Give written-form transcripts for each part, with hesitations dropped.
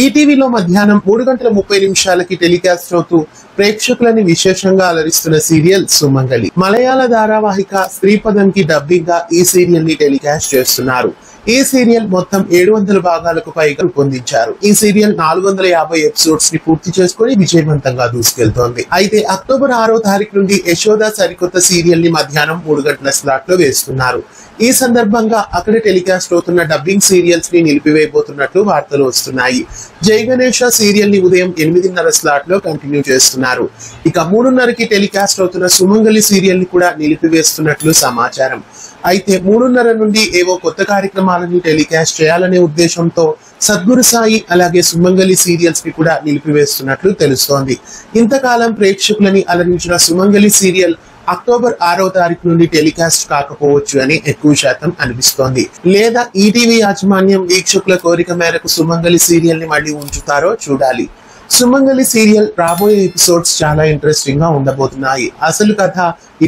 ఈటీవీలో మధ్యాహ్నం 3:30 టెలికాస్ట్ అవుతూ ప్రేక్షకులని విశేషంగా అలరిస్తున్న సీరియల్ సుమంగళి. మలయాళ ధారావాహిక స్త్రీపదంకి డబ్బింగ్ గా ఈ సీరియల్ ని టెలికాస్ట్ చేస్తున్నారు. ఈ సీరియల్ మొత్తం 700 భాగాలకు పైగా రూపొందించారు. ఈ సీరియల్ 450 ఎపిసోడ్స్ ని పూర్తి చేసుకుని విజయవంతంగా దూసుకెళ్తోంది. అయితే అక్టోబర్ 6వ తారీఖు నుండి యశోద సరికొత్త సీరియల్ ని మధ్యాహ్నం 3 గంటల స్లాట్ లో వేస్తున్నారు. ఈ సందర్భంగా అక్కడ టెలికాస్ట్ అవుతున్న డబ్బింగ్ సీరియల్స్ ని నిలిపివేయబోతున్నట్లు వార్తలు వస్తున్నాయి. జై గణేష సీరియల్ ని ఉదయం 8:30 స్లాట్ లో కంటిన్యూ చేస్తున్నారు. ఇక 3:30కి టెలికాస్ట్ అవుతున్న సుమంగళి సీరియల్ ని కూడా నిలిపివేస్తున్నట్లు సమాచారం. అయితే 3:30 నుండి ఏవో కొత్త కార్యక్రమాలను టెలికాస్ట్ చేయాలనే ఉద్దేశంతో సద్గురు సాయి అలాగే సుమంగళి సీరియల్స్ ని కూడా నిలిపివేస్తున్నట్లు తెలుస్తోంది. ఇంతకాలం ప్రేక్షకులని అలరించిన సుమంగళి సీరియల్ అక్టోబర్ 6వ తారీఖు నుండి టెలికాస్ట్ కాకపోవచ్చు అని ఎక్కువ శాతం అనిపిస్తోంది. లేదా ఈటీవీ యాజమాన్యం వీక్షకుల కోరిక మేరకు సుమంగళి సీరియల్ ని మళ్ళీ ఉంచుతారో చూడాలి. సుమంగళి సీరియల్ రాబోయే ఎపిసోడ్స్ చాలా ఇంట్రెస్టింగ్ గా ఉండబోతున్నాయి. అసలు కథ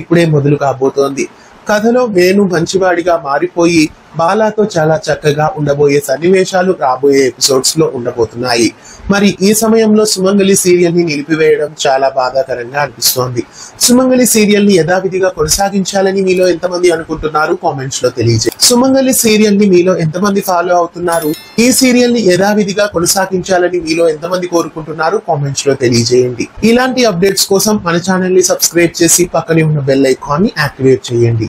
ఇప్పుడే మొదలు కాబోతోంది. కథలో వేణు మంచివాడిగా మారిపోయి బాలాతో చాలా చక్కగా ఉండబోయే సన్నివేశాలు రాబోయే ఎపిసోడ్స్ లో ఉండబోతున్నాయి. మరి ఈ సమయంలో సుమంగళి సీరియల్ ని నిలిపివేయడం చాలా బాధాకరంగా అనిపిస్తోంది. సుమంగళి సీరియల్ ని యథావిధిగా కొనసాగించాలని మీలో ఎంతమంది అనుకుంటున్నారు కామెంట్స్ లో తెలియజేయండి. సుమంగళి సీరియల్ ని మీలో ఎంతమంది ఫాలో అవుతున్నారు? ఈ సీరియల్ ని యథావిధిగా కొనసాగించాలని మీలో ఎంతమంది కోరుకుంటున్నారు కామెంట్స్ లో తెలియజేయండి. ఇలాంటి అప్డేట్స్ కోసం మన ఛానల్ ని సబ్స్క్రైబ్ చేసి పక్కనే ఉన్న బెల్ ఐకాన్ ని యాక్టివేట్ చేయండి.